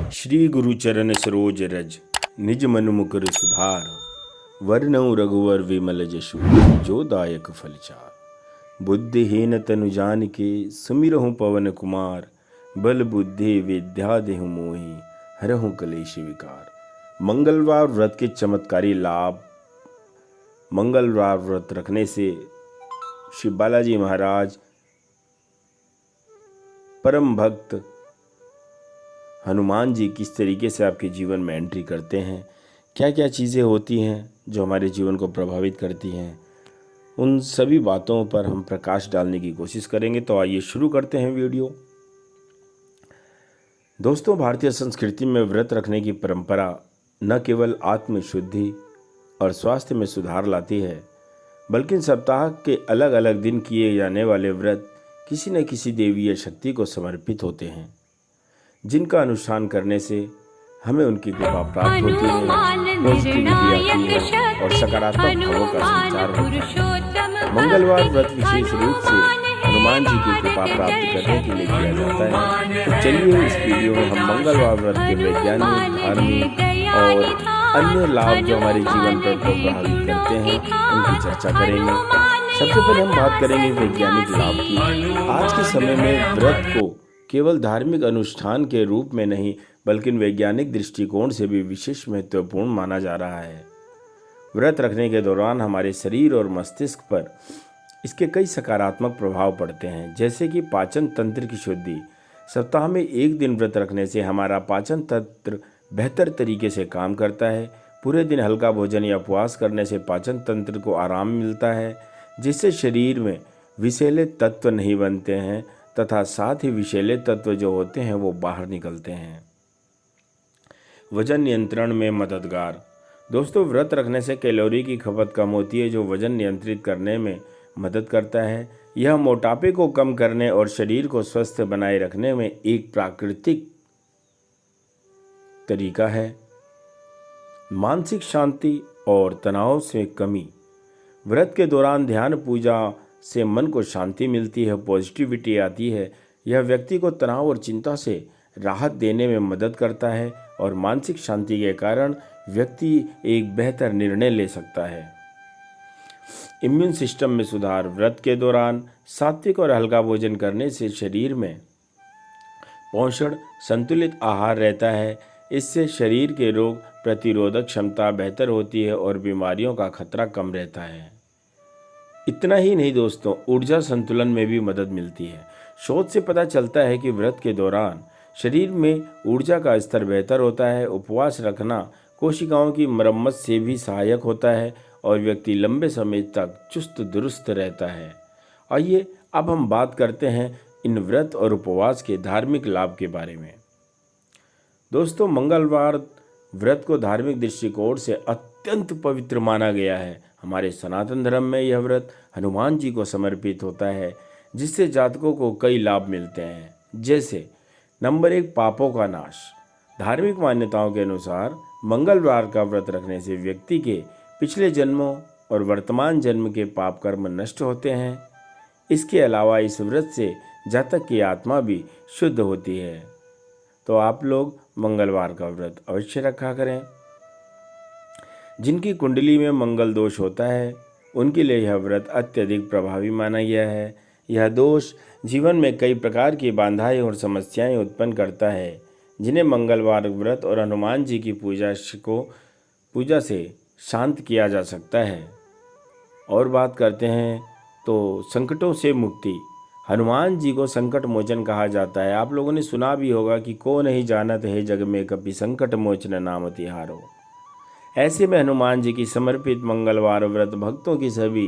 श्री गुरु चरण सरोज रज निज मनु मुकुर सुधार, वरनऊ रघुवर विमल जसु जो दायक फलचार। बुद्धिहीन तनु जानिके सुमिरहु पवन कुमार, बल बुद्धि विद्या देहु मोहि हरहु कलेश विकार। मंगलवार व्रत के चमत्कारी लाभ। मंगलवार व्रत रखने से श्री बालाजी महाराज परम भक्त हनुमान जी किस तरीके से आपके जीवन में एंट्री करते हैं, क्या क्या चीज़ें होती हैं जो हमारे जीवन को प्रभावित करती हैं, उन सभी बातों पर हम प्रकाश डालने की कोशिश करेंगे। तो आइए शुरू करते हैं वीडियो। दोस्तों, भारतीय संस्कृति में व्रत रखने की परंपरा न केवल आत्मशुद्धि और स्वास्थ्य में सुधार लाती है, बल्कि सप्ताह के अलग अलग दिन किए जाने वाले व्रत किसी न किसी देवीय शक्ति को समर्पित होते हैं, जिनका अनुष्ठान करने से हमें उनकी कृपा प्राप्त होती है, पॉजिटिविटी आती है और सकारात्मक भावों का संचार होता है। मंगलवार व्रत विशेष रूप से हनुमान जी की कृपा प्राप्त करने के लिए किया जाता है। तो चलिए इस वीडियो में हम मंगलवार व्रत के वैज्ञानिक, धार्मिक और अन्य लाभ जो हमारे जीवन पर प्रभावित करते हैं उनकी चर्चा करेंगे। सबसे पहले हम बात करेंगे वैज्ञानिक लाभ की। आज के समय में व्रत को केवल धार्मिक अनुष्ठान के रूप में नहीं, बल्कि वैज्ञानिक दृष्टिकोण से भी विशेष महत्वपूर्ण माना जा रहा है। व्रत रखने के दौरान हमारे शरीर और मस्तिष्क पर इसके कई सकारात्मक प्रभाव पड़ते हैं, जैसे कि पाचन तंत्र की शुद्धि। सप्ताह में एक दिन व्रत रखने से हमारा पाचन तंत्र बेहतर तरीके से काम करता है। पूरे दिन हल्का भोजन या उपवास करने से पाचन तंत्र को आराम मिलता है, जिससे शरीर में विषैले तत्व नहीं बनते हैं तथा साथ ही विषैले तत्व जो होते हैं वो बाहर निकलते हैं। वजन नियंत्रण में मददगार। दोस्तों, व्रत रखने से कैलोरी की खपत कम होती है, जो वजन नियंत्रित करने में मदद करता है। यह मोटापे को कम करने और शरीर को स्वस्थ बनाए रखने में एक प्राकृतिक तरीका है। मानसिक शांति और तनाव से कमी। व्रत के दौरान ध्यान पूजा से मन को शांति मिलती है, पॉजिटिविटी आती है। यह व्यक्ति को तनाव और चिंता से राहत देने में मदद करता है और मानसिक शांति के कारण व्यक्ति एक बेहतर निर्णय ले सकता है। इम्यून सिस्टम में सुधार। व्रत के दौरान सात्विक और हल्का भोजन करने से शरीर में पोषण संतुलित आहार रहता है। इससे शरीर के रोग प्रतिरोधक क्षमता बेहतर होती है और बीमारियों का खतरा कम रहता है। इतना ही नहीं दोस्तों, ऊर्जा संतुलन में भी मदद मिलती है। शोध से पता चलता है कि व्रत के दौरान शरीर में ऊर्जा का स्तर बेहतर होता है। उपवास रखना कोशिकाओं की मरम्मत से भी सहायक होता है और व्यक्ति लंबे समय तक चुस्त दुरुस्त रहता है। आइए अब हम बात करते हैं इन व्रत और उपवास के धार्मिक लाभ के बारे में। दोस्तों, मंगलवार व्रत को धार्मिक दृष्टिकोण से अत्यंत पवित्र माना गया है। हमारे सनातन धर्म में यह व्रत हनुमान जी को समर्पित होता है, जिससे जातकों को कई लाभ मिलते हैं। जैसे नंबर 1, पापों का नाश। धार्मिक मान्यताओं के अनुसार मंगलवार का व्रत रखने से व्यक्ति के पिछले जन्मों और वर्तमान जन्म के पाप कर्म नष्ट होते हैं। इसके अलावा इस व्रत से जातक की आत्मा भी शुद्ध होती है। तो आप लोग मंगलवार का व्रत अवश्य रखा करें। जिनकी कुंडली में मंगल दोष होता है उनके लिए यह व्रत अत्यधिक प्रभावी माना गया है। यह दोष जीवन में कई प्रकार की बाधाएं और समस्याएं उत्पन्न करता है, जिन्हें मंगलवार व्रत और हनुमान जी की पूजा से शांत किया जा सकता है। और बात करते हैं तो संकटों से मुक्ति। हनुमान जी को संकट मोचन कहा जाता है। आप लोगों ने सुना भी होगा कि को नहीं जानत है जग में कभी संकट मोचन नाम तिहारो। ऐसे में हनुमान जी की समर्पित मंगलवार व्रत भक्तों की सभी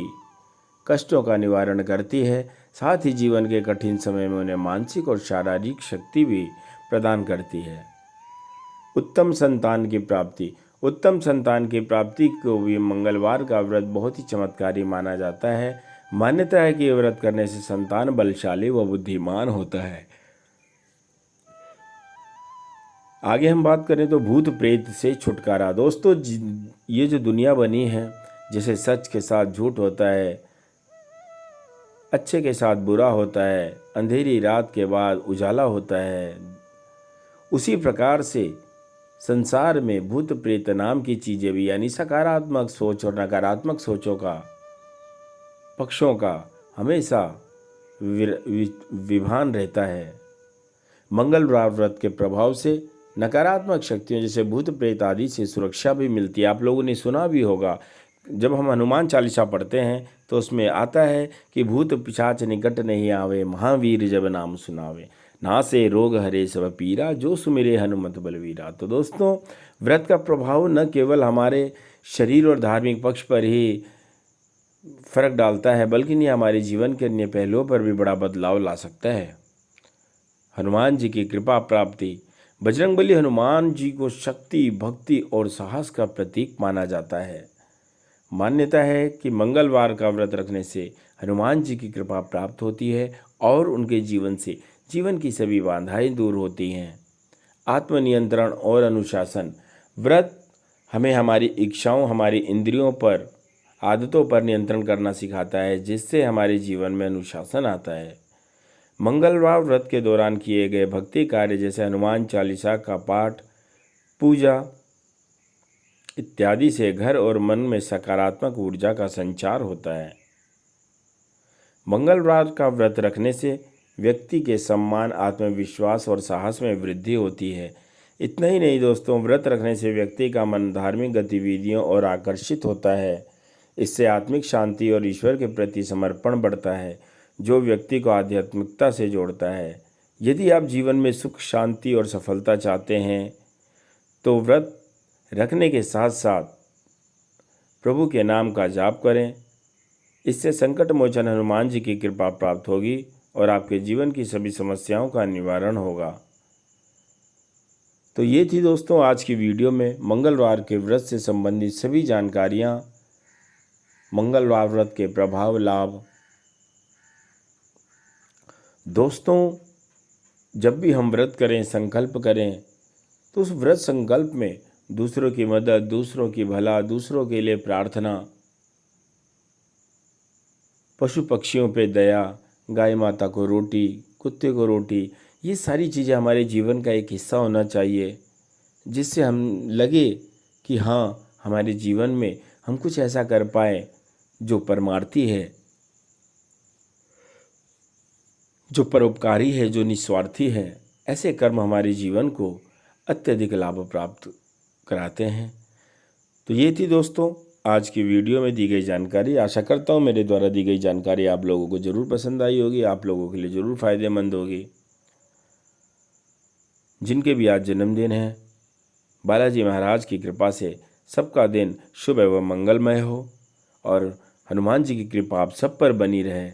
कष्टों का निवारण करती है, साथ ही जीवन के कठिन समय में उन्हें मानसिक और शारीरिक शक्ति भी प्रदान करती है। उत्तम संतान की प्राप्ति। उत्तम संतान की प्राप्ति को भी मंगलवार का व्रत बहुत ही चमत्कारी माना जाता है। मान्यता है कि यह व्रत करने से संतान बलशाली व बुद्धिमान होता है। आगे हम बात करें तो भूत प्रेत से छुटकारा। दोस्तों, ये जो दुनिया बनी है, जैसे सच के साथ झूठ होता है, अच्छे के साथ बुरा होता है, अंधेरी रात के बाद उजाला होता है, उसी प्रकार से संसार में भूत प्रेत नाम की चीज़ें भी, यानी सकारात्मक सोच और नकारात्मक सोचों का, पक्षों का हमेशा विभान रहता है। मंगलवार व्रत के प्रभाव से नकारात्मक शक्तियों जैसे भूत प्रेत आदि से सुरक्षा भी मिलती है। आप लोगों ने सुना भी होगा, जब हम हनुमान चालीसा पढ़ते हैं तो उसमें आता है कि भूत पिशाच निकट नहीं आवे, महावीर जब नाम सुनावे, नासे रोग हरे सब पीरा, जो सुमिरे हनुमत बलवीरा। तो दोस्तों, व्रत का प्रभाव न केवल हमारे शरीर और धार्मिक पक्ष पर ही फर्क डालता है, बल्कि ये हमारे जीवन के अन्य पहलुओं पर भी बड़ा बदलाव ला सकता है। हनुमान जी की कृपा प्राप्ति। बजरंगबली हनुमान जी को शक्ति, भक्ति और साहस का प्रतीक माना जाता है। मान्यता है कि मंगलवार का व्रत रखने से हनुमान जी की कृपा प्राप्त होती है और उनके जीवन से जीवन की सभी बाधाएं दूर होती हैं। आत्मनियंत्रण और अनुशासन। व्रत हमें हमारी इच्छाओं, हमारी इंद्रियों पर, आदतों पर नियंत्रण करना सिखाता है, जिससे हमारे जीवन में अनुशासन आता है। मंगलवार व्रत के दौरान किए गए भक्ति कार्य जैसे हनुमान चालीसा का पाठ, पूजा इत्यादि से घर और मन में सकारात्मक ऊर्जा का संचार होता है। मंगलवार का व्रत रखने से व्यक्ति के सम्मान, आत्मविश्वास और साहस में वृद्धि होती है। इतना ही नहीं दोस्तों, व्रत रखने से व्यक्ति का मन धार्मिक गतिविधियों और आकर्षित होता है। इससे आत्मिक शांति और ईश्वर के प्रति समर्पण बढ़ता है, जो व्यक्ति को आध्यात्मिकता से जोड़ता है। यदि आप जीवन में सुख, शांति और सफलता चाहते हैं तो व्रत रखने के साथ साथ प्रभु के नाम का जाप करें। इससे संकट मोचन हनुमान जी की कृपा प्राप्त होगी और आपके जीवन की सभी समस्याओं का निवारण होगा। तो ये थी दोस्तों आज की वीडियो में मंगलवार के व्रत से संबंधित सभी जानकारियाँ, मंगलवार व्रत के प्रभाव, लाभ। दोस्तों, जब भी हम व्रत करें, संकल्प करें, तो उस व्रत संकल्प में दूसरों की मदद, दूसरों की भला, दूसरों के लिए प्रार्थना, पशु पक्षियों पे दया, गाय माता को रोटी, कुत्ते को रोटी, ये सारी चीज़ें हमारे जीवन का एक हिस्सा होना चाहिए, जिससे हम लगे कि हाँ, हमारे जीवन में हम कुछ ऐसा कर पाए जो परमार्थी है, जो परोपकारी है, जो निस्वार्थी है। ऐसे कर्म हमारे जीवन को अत्यधिक लाभ प्राप्त कराते हैं। तो ये थी दोस्तों आज की वीडियो में दी गई जानकारी। आशा करता हूँ मेरे द्वारा दी गई जानकारी आप लोगों को ज़रूर पसंद आई होगी, आप लोगों के लिए ज़रूर फ़ायदेमंद होगी। जिनके भी आज जन्मदिन है, बालाजी महाराज की कृपा से सबका दिन शुभ एवं मंगलमय हो और हनुमान जी की कृपा आप सब पर बनी रहे।